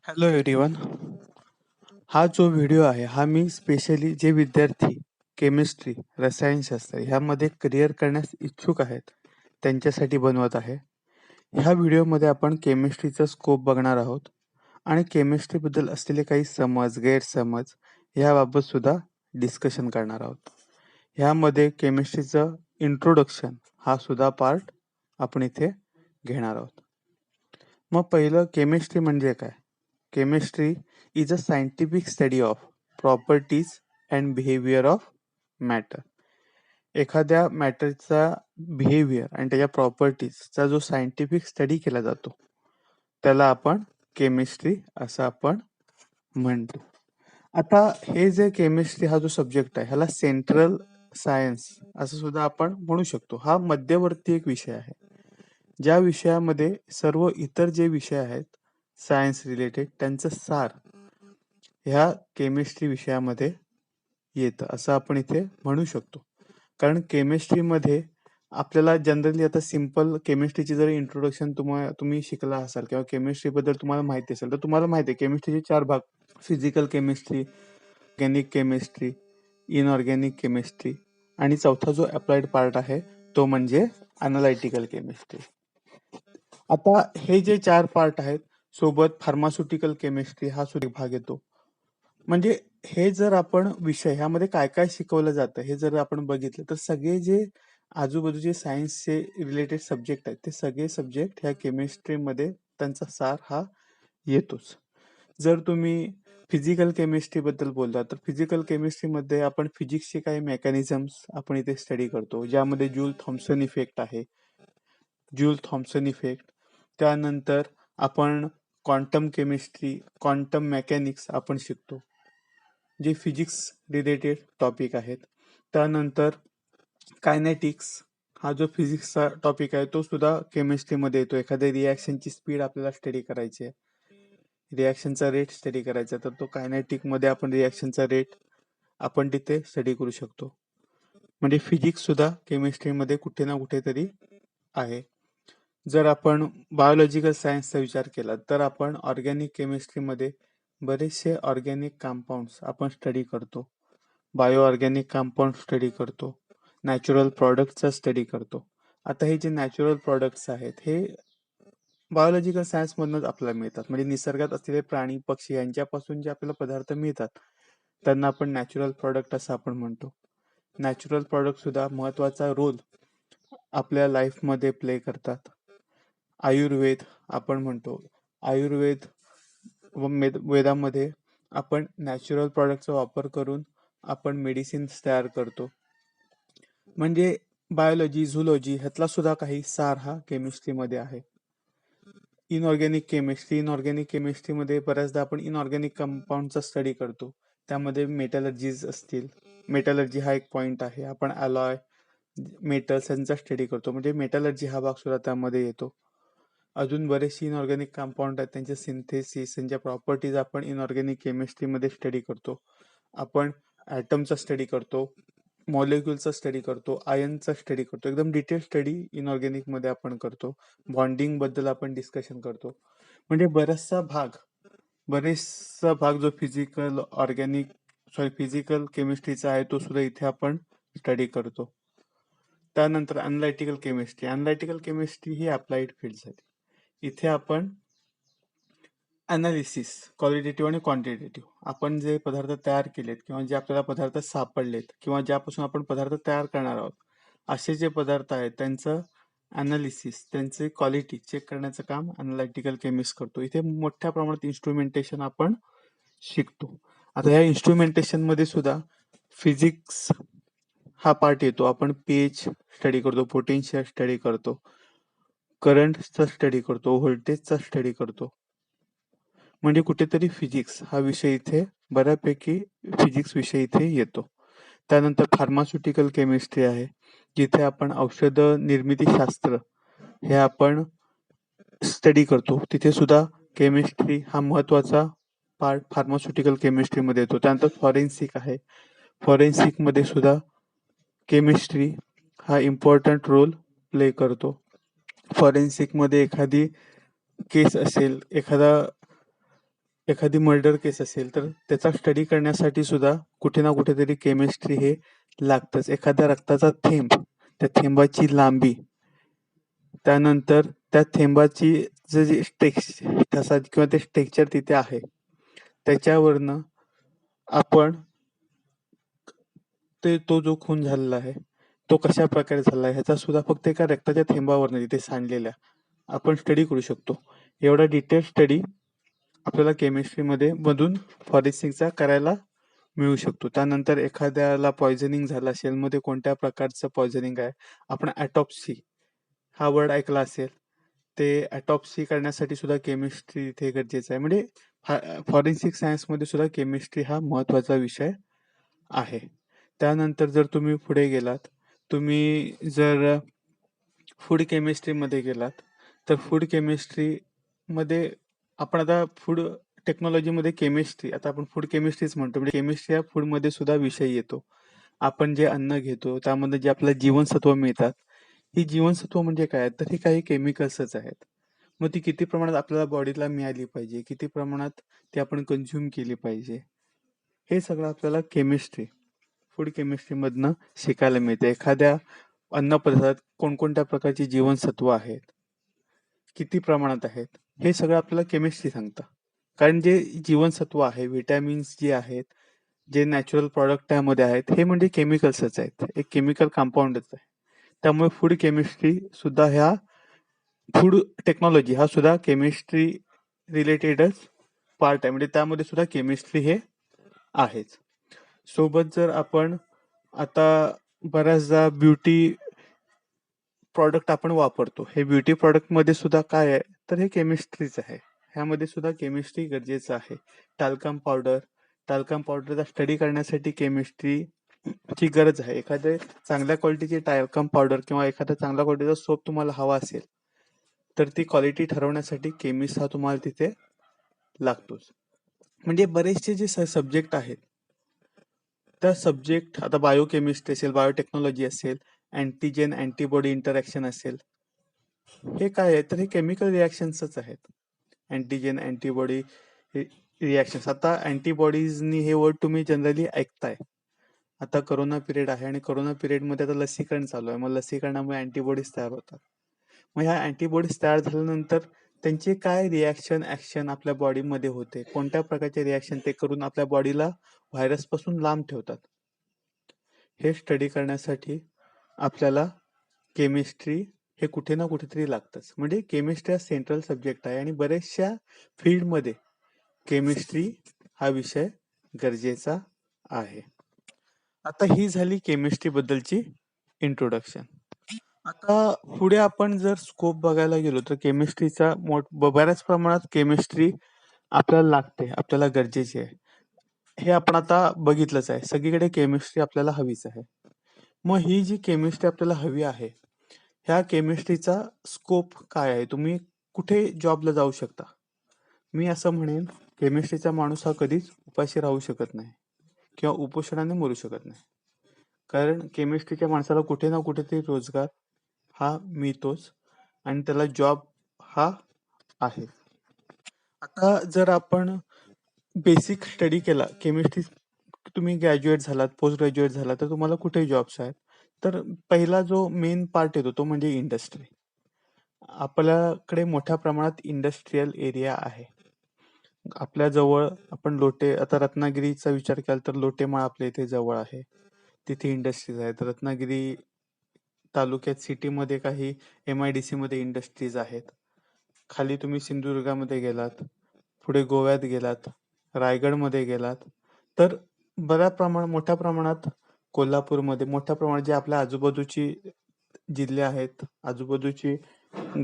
Hello everyone. हा जो video आहे हा मी स्पेशली जे विद्यार्थी केमिस्ट्री, रसायनशास्त्र ह्यामध्ये करिअर करण्यास इच्छुक आहेत त्यांच्यासाठी बनवत आहे. ह्या व्हिडिओमध्ये आपण केमिस्ट्रीचा स्कोप बघणार आहोत आणि केमिस्ट्रीबद्दल असलेले काही समज, गैरसमज याबाबत सुद्धा डिस्कशन करणार आहोत. ह्यामध्ये केमिस्ट्रीचं इंट्रोडक्शन हा सुद्धा पार्ट आपण इथे घेणार आहोत. मग पहिलं केमिस्ट्री म्हणजे काय? Chemistry is a scientific study of properties and behavior of matter. एखाद्या मॅटरचा बिहेवियर आणि त्याच्या प्रॉपर्टीजचा जो सायंटिफिक स्टडी केला जातो त्याला आपण केमिस्ट्री असं आपण म्हणतो. आता हे जे केमिस्ट्री हा जो सब्जेक्ट आहे ह्याला सेंट्रल सायन्स असं सुद्धा आपण म्हणू शकतो. हा मध्यवर्ती एक विषय आहे ज्या विषयामध्ये सर्व इतर जे विषय आहेत सायन्स रिलेटेड त्यांचं सार ह्या केमिस्ट्री विषयामध्ये येतं असं आपण इथे म्हणू शकतो. कारण केमिस्ट्रीमध्ये आपल्याला जनरली आता सिंपल केमिस्ट्रीची जर इंट्रोडक्शन तुम्ही शिकला असाल किंवा केमिस्ट्री बद्दल तुम्हाला माहिती असेल तर तुम्हाला माहिती आहे केमिस्ट्रीचे 4 भाग: physical chemistry, organic chemistry, inorganic chemistry आणि चौथा जो अप्लाइड पार्ट आहे तो म्हणजे अनालिटिकल केमिस्ट्री. आता हे जे 4 पार्ट आहेत सोबत फार्मास्युटिकल केमिस्ट्री हा सुद्धा भाग येतो. म्हणजे हे जर आपण विषय ह्यामध्ये काय काय शिकवलं जातं हे जर आपण बघितलं तर सगळे जे आजूबाजूचे सायन्सचे रिलेटेड सब्जेक्ट आहेत ते सगळे सब्जेक्ट ह्या केमिस्ट्रीमध्ये त्यांचा सार हा येतोच. जर तुम्ही फिजिकल केमिस्ट्री बद्दल बोलला तर फिजिकल केमिस्ट्रीमध्ये आपण फिजिक्सचे काही मेकॅनिझम्स आपण इथे स्टडी करतो ज्यामध्ये जूल थॉम्सन इफेक्ट आहे. त्यानंतर आपण क्वांटम केमिस्ट्री, क्वांटम मेकॅनिक्स आपण शिकतो जे फिजिक्स रिलेटेड टॉपिक आहेत. त्यानंतर कायनेटिक्स हा जो फिजिक्सचा टॉपिक आहे तो सुद्धा केमिस्ट्रीमध्ये येतो. एखाद्या रिॲक्शनची स्पीड आपल्याला स्टडी करायची आहे, रिॲक्शनचा रेट स्टडी करायचा तर तो कायनेटिक मध्ये आपण रिॲक्शनचा रेट आपण तिथे स्टडी करू शकतो. म्हणजे फिजिक्स सुद्धा केमिस्ट्रीमध्ये कुठे ना कुठेतरी आहे. जर आपण बायोलॉजिकल सायन्सचा विचार केला तर आपण ऑर्गॅनिक केमिस्ट्रीमध्ये बरेचसे ऑर्गॅनिक कंपाऊंड्स आपण स्टडी करतो, बायो ऑर्गॅनिक कंपाऊंड स्टडी करतो, नॅचरल प्रॉडक्टचा स्टडी करतो. आता हे जे नॅचरल प्रॉडक्ट्स आहेत हे बायोलॉजिकल सायन्स मधूनच आपल्याला मिळतात. म्हणजे निसर्गात असलेले प्राणी, पक्षी यांच्यापासून जे आपल्याला पदार्थ मिळतात त्यांना आपण नॅचरल प्रॉडक्ट असं आपण म्हणतो. नॅचरल प्रॉडक्ट सुद्धा महत्वाचा रोल आपल्या लाईफ मध्ये प्ले करतात. आयुर्वेद आपण म्हणतो, आयुर्वेद व वेदामध्ये आपण नॅचरल प्रॉडक्टचा वापर करून आपण मेडिसिन्स तयार करतो. म्हणजे बायोलॉजी, झुलॉजी ह्यातला सुद्धा काही सार हा केमिस्ट्रीमध्ये आहे. इनऑर्गॅनिक केमिस्ट्रीमध्ये बऱ्याचदा आपण इनऑर्गॅनिक कंपाऊंडचा स्टडी करतो. त्यामध्ये मेटलर्जीज असतील, मेटलर्जी हा एक पॉइंट आहे. आपण अलॉय, मेटल्स यांचा स्टडी करतो म्हणजे मेटलर्जी हा भाग सुद्धा त्यामध्ये येतो. अजून बरेचसे इनऑर्गॅनिक कंपाऊंड आहेत त्यांचे सिंथेसिस, त्यांच्या प्रॉपर्टीज आपण इनऑर्गॅनिक केमिस्ट्रीमध्ये स्टडी करतो. आपण ॲटमचा स्टडी करतो, मॉलिक्युलचा स्टडी करतो, आयनचा स्टडी करतो. एकदम डिटेल स्टडी इनऑर्गॅनिक मध्ये आपण करतो. बॉन्डिंग बद्दल आपण डिस्कशन करतो. म्हणजे बरेचसा भाग जो फिजिकल केमिस्ट्रीचा आहे तो सुद्धा इथे आपण स्टडी करतो. त्यानंतर अनालिटिकल केमिस्ट्री ही अप्लाइड फील्ड झाली. इथे आपण अनालिसिस, क्वालिटेटिव्ह आणि क्वांटिटेटिव्ह, आपण जे पदार्थ तयार केलेत किंवा जे आपल्याला पदार्थ सापडलेत किंवा ज्यापासून आपण पदार्थ तयार करणार आहोत असे जे पदार्थ आहेत त्यांचं अनालिसिस, त्यांचे क्वालिटी चेक करण्याचं काम अनालिटिकल केमिस्ट करतो. इथे मोठ्या प्रमाणात इन्स्ट्रुमेंटेशन आपण शिकतो. आता या इन्स्ट्रुमेंटेशन मध्ये सुद्धा फिजिक्स हा पार्ट येतो. आपण pH स्टडी करतो, पोटेन्शियल स्टडी करतो, करंटचा स्टडी करतो, व्होल्टेजचा स्टडी करतो. म्हणजे कुठेतरी फिजिक्स हा विषय इथे बऱ्यापैकी फिजिक्स विषय इथे येतो. त्यानंतर फार्मास्युटिकल केमिस्ट्री आहे जिथे आपण औषध निर्मिती शास्त्र हे आपण स्टडी करतो. तिथे सुद्धा केमिस्ट्री हा महत्वाचा पार्ट फार्मास्युटिकल केमिस्ट्री मध्ये येतो. त्यानंतर फॉरेन्सिक आहे, फॉरेन्सिक मध्ये सुद्धा केमिस्ट्री हा इम्पॉर्टंट रोल प्ले करतो. फॉरेन्सिक मध्ये एखादी केस असेल, एखादा एखादी मर्डर केस असेल तर त्याचा स्टडी करण्यासाठी सुद्धा कुठे ना कुठेतरी केमिस्ट्री हे लागतंच. एखाद्या रक्ताचा थेंब, त्या थेंबाची लांबी, त्यानंतर त्या थेंबाची जे ठसा किंवा ते टेक्स्चर तिथे आहे, त्याच्यावरनं आपण तो जो खून झालेला आहे, तो कशाप्रकारे झाला आहे, ह्याचा सुद्धा फक्त एका रक्ताच्या थेंबावरनं तिथे सांडलेल्या आपण स्टडी करू शकतो. एवढा डिटेल स्टडी आपल्याला केमिस्ट्रीमध्ये मधून फॉरेन्सिकचा करायला मिळू शकतो. त्यानंतर एखाद्याला पॉइझनिंग झालं असेल, मग ते कोणत्या प्रकारचं पॉइझनिंग आहे. आपण ऑटोप्सी हा वर्ड ऐकला असेल. ते ऑटोप्सी करण्यासाठी सुद्धा केमिस्ट्री इथे गरजेचं आहे. म्हणजे फॉरेन्सिक सायन्समध्ये सुद्धा केमिस्ट्री हा महत्त्वाचा विषय आहे. त्यानंतर जर तुम्ही पुढे गेलात, तुम्ही जर फूड केमिस्ट्रीमध्ये गेलात, तर फूड केमिस्ट्रीमध्ये आपण आता फूड टेक्नॉलॉजीमध्ये केमिस्ट्री, आता आपण फूड केमिस्ट्रीच म्हणतो. म्हणजे केमिस्ट्री हा फूडमध्ये सुद्धा विषय येतो. आपण जे अन्न घेतो, त्यामध्ये जे आपल्याला जीवनसत्व मिळतात, ही जीवनसत्व म्हणजे काय? तर ही काही केमिकल्सच आहेत. मग ती किती प्रमाणात आपल्याला बॉडीला मिळाली पाहिजे, किती प्रमाणात ती आपण कंझ्युम केली पाहिजे, हे सगळं आपल्याला फूड केमिस्ट्रीमधनं शिकायला मिळते. एखाद्या अन्नपदार्थात कोणकोणत्या प्रकारची जीवनसत्व आहेत, किती प्रमाणात आहेत, हे सगळं आपल्याला केमिस्ट्री सांगतं. कारण जे जीवनसत्व आहे, व्हिटॅमिन्स जे आहेत, जे नॅचरल प्रॉडक्ट त्यामध्ये आहेत, हे म्हणजे केमिकल्सच आहेत. एक केमिकल कंपाऊंडच आहे. त्यामुळे फूड टेक्नॉलॉजी हा सुद्धा केमिस्ट्री रिलेटेडच पार्ट आहे. म्हणजे त्यामध्ये सुद्धा केमिस्ट्री हे आहेच. सोबत जर आपण आता बऱ्याचदा ब्युटी प्रॉडक्ट आपण वापरतो. हे ब्युटी प्रॉडक्टमध्ये सुद्धा काय आहे, तर हे केमिस्ट्रीच आहे. ह्यामध्ये सुद्धा केमिस्ट्री गरजेचं आहे. टाल्कम पावडर, टाल्कम पावडरचा स्टडी करण्यासाठी केमिस्ट्री ची गरज आहे. एखाद्या चांगल्या क्वालिटीची टाल्कम पावडर किंवा एखादा चांगल्या क्वालिटीचा सोप तुम्हाला हवा असेल, तर ती क्वालिटी ठरवण्यासाठी केमिस्ट हा तुम्हाला तिथे लागतोच. म्हणजे बरेचसे जे सब्जेक्ट आहेत, त्या सब्जेक्ट आता बायोकेमिस्ट्री असेल, बायोटेक्नॉलॉजी असेल, अँटीजेन अँटीबॉडी इंटरॅक्शन असेल, हे काय आहे तर हे केमिकल रिॲक्शन्सच आहेत. Antigen antibody reactions. आता अँटीबॉडीजनी हे वर्ड तुम्ही जनरली ऐकताय. आता करोना पिरियड आहे आणि करोना पिरियडमध्ये आता लसीकरण चालू आहे. मग लसीकरणामुळे अँटीबॉडीज तयार होतात. मग ह्या अँटीबॉडीज तयार झाल्यानंतर त्यांचे काय रिॲक्शन ऍक्शन आपल्या बॉडीमध्ये होते, कोणत्या प्रकारचे रिॲक्शन ते करून आपल्या बॉडीला व्हायरसपासून लांब ठेवतात, हे स्टडी करण्यासाठी आपल्याला केमिस्ट्री हे कुठे ना कुठेतरी लागतंच. म्हणजे केमिस्ट्री हा सेंट्रल सब्जेक्ट आहे आणि बऱ्याचशा फील्डमध्ये केमिस्ट्री हा विषय गरजेचा आहे. आता ही झाली केमिस्ट्री बद्दलची इंट्रोडक्शन. आता पुढे आपण जर स्कोप बघायला गेलो तर केमिस्ट्रीचा बऱ्याच प्रमाणात केमिस्ट्री आपल्याला लागते, आपल्याला गरजेची आहे. हे आपण आता बघितलंच आहे. सगळीकडे केमिस्ट्री आपल्याला हवीच आहे. मग ही जी केमिस्ट्री आपल्याला हवी आहे, ह्या केमिस्ट्रीचा स्कोप काय आहे? तुम्ही कुठे जॉबला जाऊ शकता? मी असं म्हणेन, केमिस्ट्रीचा माणूस हा कधीच उपाशी राहू शकत नाही किंवा उपोषणाने मरू शकत नाही. कारण केमिस्ट्रीच्या माणसाला कुठे ना कुठेतरी रोजगार हा मिळतोच आणि त्याला जॉब हा आहे. आता जर आपण बेसिक स्टडी केला केमिस्ट्री, तुम्ही ग्रॅज्युएट झालात, पोस्ट ग्रॅज्युएट झालात, तर तुम्हाला कुठे जॉब्स आहेत. तर पहिला जो मेन पार्ट येतो तो म्हणजे इंडस्ट्री. आपल्याकडे मोठ्या प्रमाणात इंडस्ट्रीयल एरिया आहे. आपल्या जवळ आपण आता रत्नागिरीचा विचार केला तर लोटेमाळ आपल्या इथे जवळ आहे. तिथे इंडस्ट्रीज आहेत. रत्नागिरी तालुक्यात सिटीमध्ये काही MIDC मध्ये इंडस्ट्रीज आहेत. खाली तुम्ही सिंधुदुर्गामध्ये गेलात, पुढे गोव्यात गेलात, रायगडमध्ये गेलात, तर मोठ्या प्रमाणात कोल्हापूरमध्ये मोठ्या प्रमाणात जे आपल्या आजूबाजूची जिल्हे आहेत, आजूबाजूची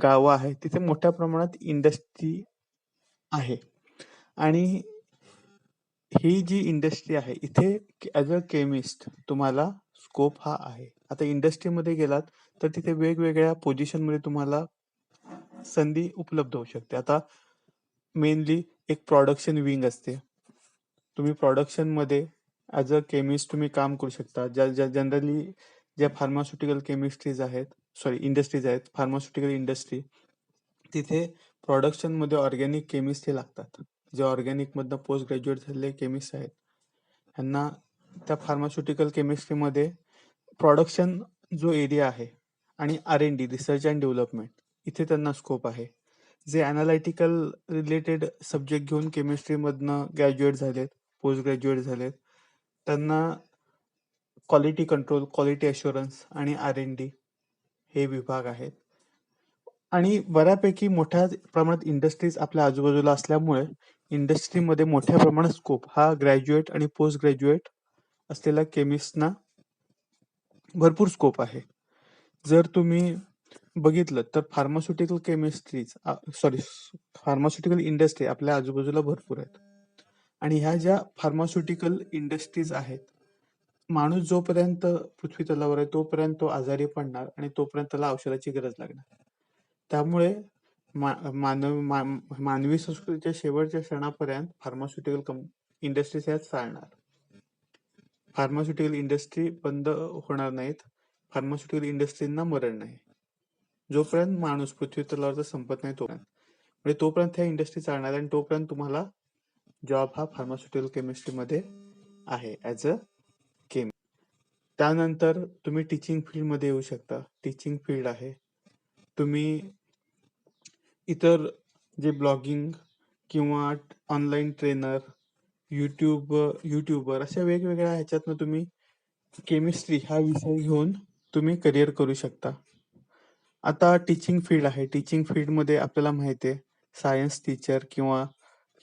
गावं आहेत, तिथे मोठ्या प्रमाणात इंडस्ट्री आहे. आणि ही जी इंडस्ट्री आहे इथे ॲज अ केमिस्ट तुम्हाला स्कोप हा आहे. आता इंडस्ट्रीमध्ये गेलात तर तिथे वेगवेगळ्या पोझिशनमध्ये तुम्हाला संधी उपलब्ध होऊ शकते. आता मेनली एक प्रोडक्शन विंग असते. तुम्ही प्रोडक्शनमध्ये ॲज अ केमिस्ट तुम्ही काम करू शकता. जनरली ज्या फार्मास्युटिकल केमिस्ट्रीज आहेत, इंडस्ट्रीज आहेत, फार्मास्युटिकल इंडस्ट्री, तिथे प्रोडक्शनमध्ये ऑर्गॅनिक केमिस्ट हे लागतात. जे ऑर्गॅनिकमधनं पोस्ट ग्रॅज्युएट झालेले केमिस्ट आहेत, ह्यांना त्या फार्मास्युटिकल केमिस्ट्रीमध्ये प्रोडक्शन जो एरिया आहे आणि R&D रिसर्च अँड डेव्हलपमेंट इथे त्यांना स्कोप आहे. जे अनालिटिकल रिलेटेड सब्जेक्ट घेऊन केमिस्ट्रीमधनं ग्रॅज्युएट झालेत, पोस्ट ग्रॅज्युएट झालेत, त्यांना क्वालिटी कंट्रोल, क्वालिटी अश्युरन्स आणि R&D हे विभाग आहेत. आणि बऱ्यापैकी मोठ्या प्रमाणात इंडस्ट्रीज आपल्या आजूबाजूला असल्यामुळे इंडस्ट्रीमध्ये मोठ्या प्रमाणात स्कोप हा ग्रॅज्युएट आणि पोस्ट ग्रॅज्युएट असलेल्या केमिस्टना भरपूर स्कोप आहे. जर तुम्ही बघितलं तर फार्मास्युटिकल केमिस्ट्रीज फार्मास्युटिकल इंडस्ट्री आपल्या आजूबाजूला भरपूर आहेत. आणि ह्या ज्या फार्मास्युटिकल इंडस्ट्रीज आहेत, माणूस जोपर्यंत पृथ्वी तलावर आहे तोपर्यंत तो आजारी पडणार आणि तोपर्यंत त्याला औषधाची गरज लागणार. त्यामुळे मानवी संस्कृतीच्या शेवटच्या क्षणापर्यंत फार्मास्युटिकल इंडस्ट्रीज ह्याच चालणार. फार्मास्युटिकल इंडस्ट्री बंद होणार नाहीत. फार्मास्युटिकल इंडस्ट्रीजना मरण नाही. जोपर्यंत माणूस पृथ्वी तलावरचा संपत नाही तोपर्यंत, म्हणजे तोपर्यंत ह्या इंडस्ट्री चालणार आणि तोपर्यंत तुम्हाला जॉब हा फार्मास्युटिकल केमिस्ट्रीमध्ये आहे ॲज अ केमिस्ट. त्यानंतर तुम्ही टीचिंग फील्डमध्ये येऊ शकता. टीचिंग फील्ड आहे. तुम्ही इतर जे ब्लॉगिंग किंवा ऑनलाईन ट्रेनर, युट्यूबर अशा वेगवेगळ्या ह्याच्यातनं तुम्ही केमिस्ट्री हा विषय घेऊन तुम्ही करिअर करू शकता. आता टीचिंग फील्ड आहे. टीचिंग फील्डमध्ये आपल्याला माहिती आहे सायन्स टीचर किंवा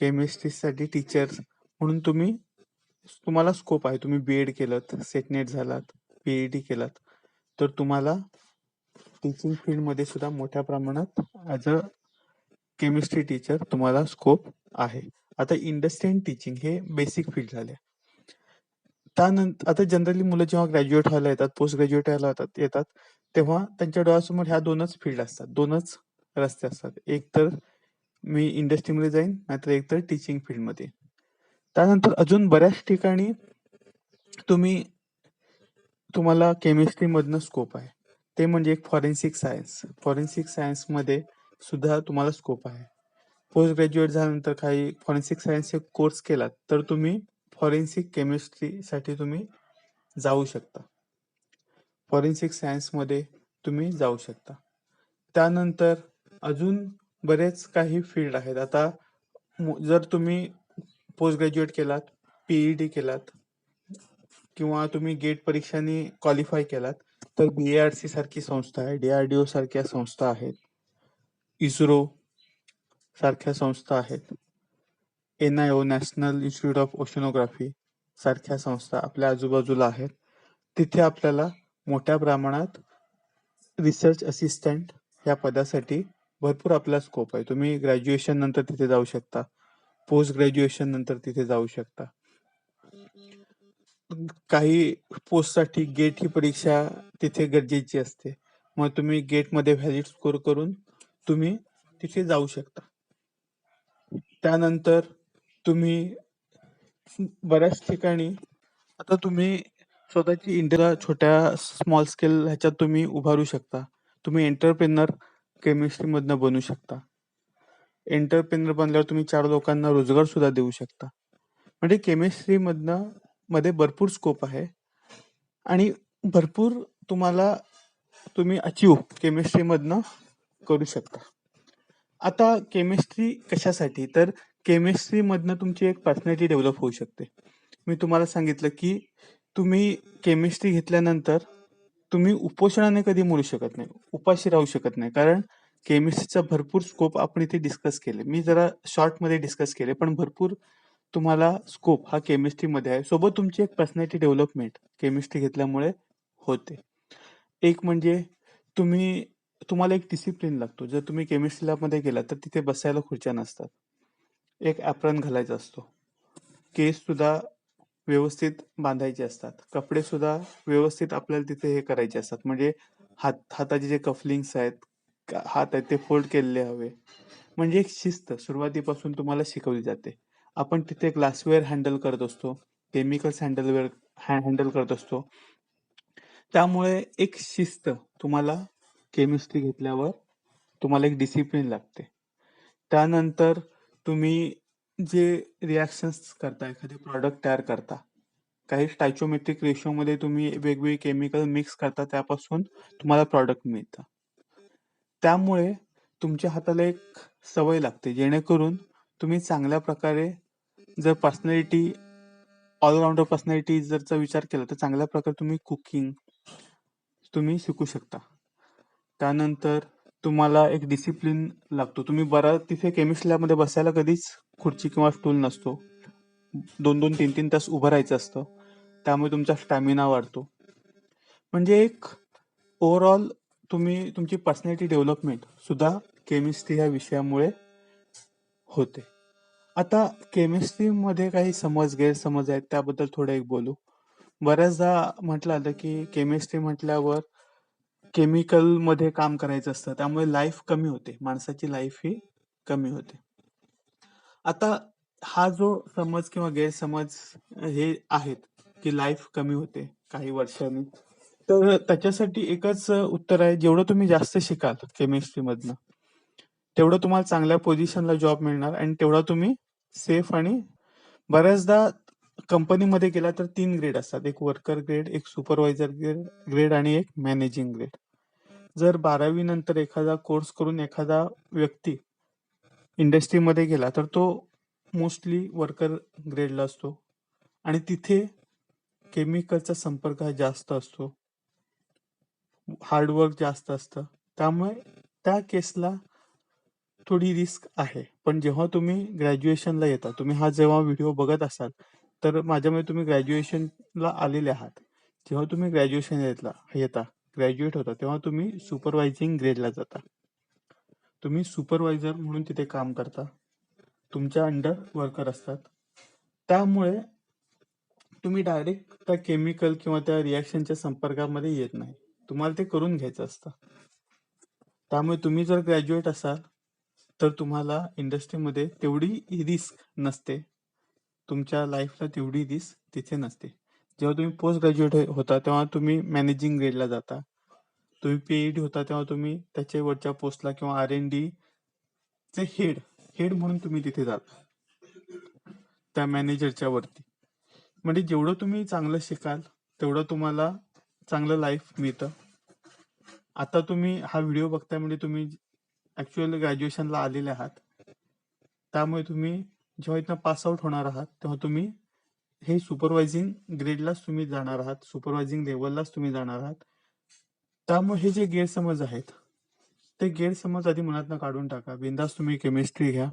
केमिस्ट्रीसाठी टीचर्स म्हणून तुम्हाला स्कोप आहे. तुम्ही BEd केलं, सेटनेट झालात, PhD केलात, तर तुम्हाला टीचिंग फील्डमध्ये सुद्धा मोठ्या प्रमाणात ॲज अ केमिस्ट्री टीचर तुम्हाला स्कोप आहे. आता इंडस्ट्री अँड टीचिंग हे बेसिक फील्ड झाले. त्यानंतर आता जनरली मुलं जेव्हा ग्रॅज्युएट व्हायला येतात, पोस्ट ग्रॅज्युएट व्हायला येतात, तेव्हा त्यांच्या डोळ्यासमोर ह्या दोनच फील्ड असतात, दोनच रस्ते असतात. एक तर मी इंडस्ट्रीमध्ये जाईन, नाहीतर एक तर टीचिंग फील्डमध्ये. त्यानंतर अजून बऱ्याच ठिकाणी तुम्हाला केमिस्ट्रीमधनं स्कोप आहे. ते म्हणजे एक फॉरेन्सिक सायन्स. फॉरेन्सिक सायन्समध्ये सुद्धा तुम्हाला स्कोप आहे. पोस्ट ग्रॅज्युएट झाल्यानंतर काही फॉरेन्सिक सायन्सचे कोर्स केलात तर तुम्ही फॉरेन्सिक केमिस्ट्रीसाठी तुम्ही जाऊ शकता. फॉरेन्सिक सायन्समध्ये तुम्ही जाऊ शकता. त्यानंतर अजून बरेच काही फील्ड आहेत. आता जर तुम्ही पोस्ट ग्रॅज्युएट केलात, PhD केलात किंवा तुम्ही गेट परीक्षांनी क्वालिफाय केलात तर BARC सारखी संस्था आहे, DRDO सारख्या संस्था आहेत, इस्रो सारख्या संस्था आहेत, NIO national institute of oceanography सारख्या संस्था आपल्या आजूबाजूला आहेत. तिथे आपल्याला मोठ्या प्रमाणात रिसर्च असिस्टंट ह्या पदासाठी भरपूर आपला स्कोप आहे. तुम्ही ग्रॅज्युएशन नंतर तिथे जाऊ शकता, पोस्ट ग्रॅज्युएशन नंतर तिथे जाऊ शकता. काही पोस्टसाठी गेट ही परीक्षा तिथे गरजेची असते. मग तुम्ही गेटमध्ये व्हॅलिड स्कोर करून तुम्ही तिथे जाऊ शकता. त्यानंतर तुम्ही बऱ्याच ठिकाणी आता तुम्ही स्वतःची इंडिया छोट्या स्मॉल स्केल ह्याच्यात तुम्ही उभारू शकता. तुम्ही एंटरप्रेनर केमिस्ट्रीमधनं बनू शकता. एंटरप्रेनर बनल्यावर तुम्ही 4 लोकांना रोजगार सुद्धा देऊ शकता. म्हणजे मध्ये भरपूर स्कोप आहे आणि भरपूर तुम्ही अचीव केमिस्ट्रीमधनं करू शकता. आता केमिस्ट्री कशासाठी, तर केमिस्ट्रीमधनं तुमची एक पर्सनॅलिटी डेव्हलप होऊ शकते. मी तुम्हाला सांगितलं की तुम्ही केमिस्ट्री घेतल्यानंतर तुम्ही उपोषणाने कधी मरू शकत नाही, उपाशी राहू शकत नाही, कारण केमिस्ट्रीचा भरपूर स्कोप आपण इथे डिस्कस केले. मी जरा शॉर्टमध्ये डिस्कस केले, पण भरपूर तुम्हाला स्कोप हा केमिस्ट्रीमध्ये आहे. सोबत तुमची एक पर्सनॅलिटी डेव्हलपमेंट केमिस्ट्री घेतल्यामुळे होते. एक म्हणजे तुम्हाला एक डिसिप्लिन लागतो. जर तुम्ही केमिस्ट्री लॅबमध्ये गेलात तर तिथे बसायला खुर्च्या नसतात. एक ॲप्रॉन घालायचा असतो. केस सुद्धा व्यवस्थित बांधायचे असतात. कपडे सुद्धा व्यवस्थित आपल्याला तिथे हे करायचे असतात. म्हणजे हाताचे जे कफलिंग्स आहेत, हात आहेत ते फोल्ड केलेले हवे. म्हणजे एक शिस्त सुरुवातीपासून तुम्हाला शिकवली जाते. आपण तिथे ग्लासवेअर हँडल करत असतो, केमिकल्स हँडल करत असतो. त्यामुळे एक शिस्त तुम्हाला केमिस्ट्री घेतल्यावर तुम्हाला एक डिसिप्लिन लागते. त्यानंतर तुम्ही जे रिॲक्शन्स करता, एखादे प्रॉडक्ट तयार करता, काही स्टॅचिओमेट्रिक रेशोमध्ये तुम्ही वेगवेगळी केमिकल मिक्स करता, त्यापासून तुम्हाला प्रॉडक्ट मिळतं. त्यामुळे तुमच्या हाताला एक सवय लागते, जेणेकरून तुम्ही चांगल्या प्रकारे जर पर्सनॅलिटी ऑलराउंडर पर्सनॅलिटी जरचा विचार केला, तर चांगल्या प्रकारे तुम्ही कुकिंग तुम्ही शिकू शकता. त्यानंतर तुम्हाला एक डिसिप्लिन लागतो. तुम्ही बराच तिथे केमिस्ट्री लॅबमध्ये बसायला कधीच खुर्ची किंवा स्टूल नसतो. 2-2, 3-3 तास उभं राहायचं असतं. त्यामुळे तुमचा स्टॅमिना वाढतो. म्हणजे एक ओव्हरऑल तुम्ही तुमची पर्सनॅलिटी डेव्हलपमेंट सुद्धा केमिस्ट्री ह्या विषयामुळे होते. आता केमिस्ट्रीमध्ये काही गैरसमज आहेत, त्याबद्दल थोडं एक बोलू. बऱ्याचदा म्हटलं जातं की केमिस्ट्री म्हटल्यावर केमिकलमध्ये काम करायचं असतं, त्यामुळे लाईफ कमी होते. माणसाची लाईफ ही कमी होते. आता हा जो समज किंवा गैरसमज हे आहेत, की लाईफ कमी होते काही वर्षांनी. तर त्याच्यासाठी एकच उत्तर आहे, जेवढं तुम्ही जास्त शिकाल केमिस्ट्रीमधनं, तेवढं तुम्हाला चांगल्या पोझिशनला जॉब मिळणार आणि तेवढा तुम्ही सेफ आणि बऱ्याचदा कंपनीमध्ये गेला तर 3 ग्रेड असतात. एक वर्कर ग्रेड, एक सुपरवायझर ग्रेड आणि एक मॅनेजिंग ग्रेड. जर 12वी नंतर एखादा कोर्स करून एखादा व्यक्ती इंडस्ट्रीमध्ये गेला, तर तो मोस्टली वर्कर ग्रेडला असतो आणि तिथे केमिकलचा संपर्क हा जास्त असतो. हार्डवर्क जास्त असतं. त्यामुळे त्या केसला थोडी रिस्क आहे. पण जेव्हा तुम्ही ग्रॅज्युएशनला येता, तुम्ही हा जेव्हा व्हिडिओ बघत असाल, तर माझ्या मते तुम्ही ग्रॅज्युएशनला आलेले आहात. जेव्हा तुम्ही येता, ग्रॅज्युएट होता, तेव्हा तुम्ही सुपरवायझिंग ग्रेडला जाता. तुम्ही सुपरवायझर म्हणून तिथे काम करता. तुमच्या अंडर वर्कर असतात. त्यामुळे तुम्ही डायरेक्ट त्या केमिकल किंवा त्या रिॲक्शनच्या संपर्कामध्ये येत नाही. तुम्हाला ते करून घ्यायचं असतं. त्यामुळे तुम्ही जर ग्रॅज्युएट असाल, तर तुम्हाला इंडस्ट्रीमध्ये तेवढी रिस्क नसते. तुमच्या लाईफला तेवढी रिस्क तिथे नसते. जेव्हा तुम्ही पोस्ट ग्रॅज्युएट होता, तेव्हा तुम्ही मॅनेजिंग ग्रेडला जाता. तुम्ही पीएचडी होता, तेव्हा तुम्ही त्याच्या वरच्या पोस्टला किंवा R&D चे हेड म्हणून तुम्ही तिथे जाता, त्या मॅनेजरच्या वरती. म्हणजे जेवढं तुम्ही चांगलं शिकाल, तेवढं तुम्हाला चांगलं लाईफ मिळतं. आता तुम्ही हा व्हिडिओ बघताय म्हणजे तुम्ही ऍक्च्युअली ग्रॅज्युएशनला आलेले आहात. त्यामुळे तुम्ही जेव्हा इथनं पास आउट होणार आहात, तेव्हा तुम्ही हे सुपरवायझिंग ग्रेडलाच तुम्ही जाणार आहात, सुपरवायझिंग लेवललाच तुम्ही जाणार आहात. त्यामुळे हे जे गैरसमज आहेत, ते गैरसमज आधी मनातनं काढून टाका. बिनधास्त तुम्ही केमिस्ट्री घ्या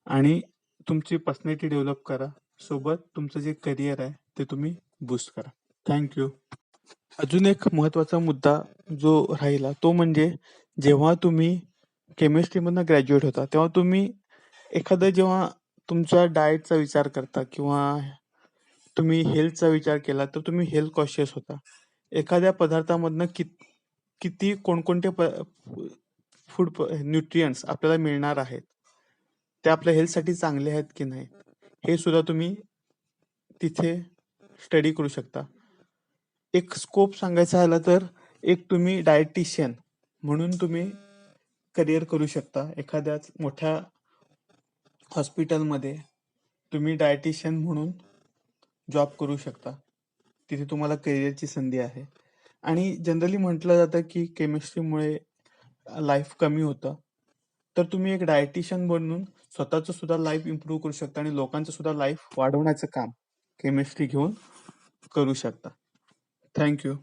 आणि तुमची पर्सनॅलिटी डेव्हलप करा. सोबत तुमचं जे करिअर आहे ते तुम्ही बूस्ट करा. थँक्यू. अजून एक महत्वाचा मुद्दा जो राहिला, तो म्हणजे जेव्हा तुम्ही केमिस्ट्रीमधनं ग्रॅज्युएट होता, तेव्हा तुम्ही जेव्हा तुमच्या डाएटचा विचार करता किंवा तुम्ही हेल्थचा विचार केला, तर तुम्ही हेल्थ कॉशियस होता. एखाद्या पदार्थामधनं किती कोणकोणते फूड न्यूट्रियंट्स आपल्याला मिळणार आहेत, ते आपल्या हेल्थसाठी चांगले आहेत की नाही, हे सुद्धा तुम्ही तिथे स्टडी करू शकता. एक स्कोप सांगायचा झाला तर एक तुम्ही डायटिशियन म्हणून तुम्ही करिअर करू शकता. एखाद्याच मोठ्या हॉस्पिटलमध्ये तुम्ही डायटिशियन म्हणून जॉब करू शकता. तिथे तुम्हाला करिअरची संधी आहे. आणि जनरली म्हटलं जातं की केमिस्ट्रीमुळे लाईफ कमी होतं. तर तुम्ही एक डायटिशियन बनून स्वतःचं सुद्धा लाईफ इम्प्रूव्ह करू शकता आणि लोकांचं सुद्धा लाईफ वाढवण्याचं काम केमिस्ट्री घेऊन करू शकता. थँक्यू.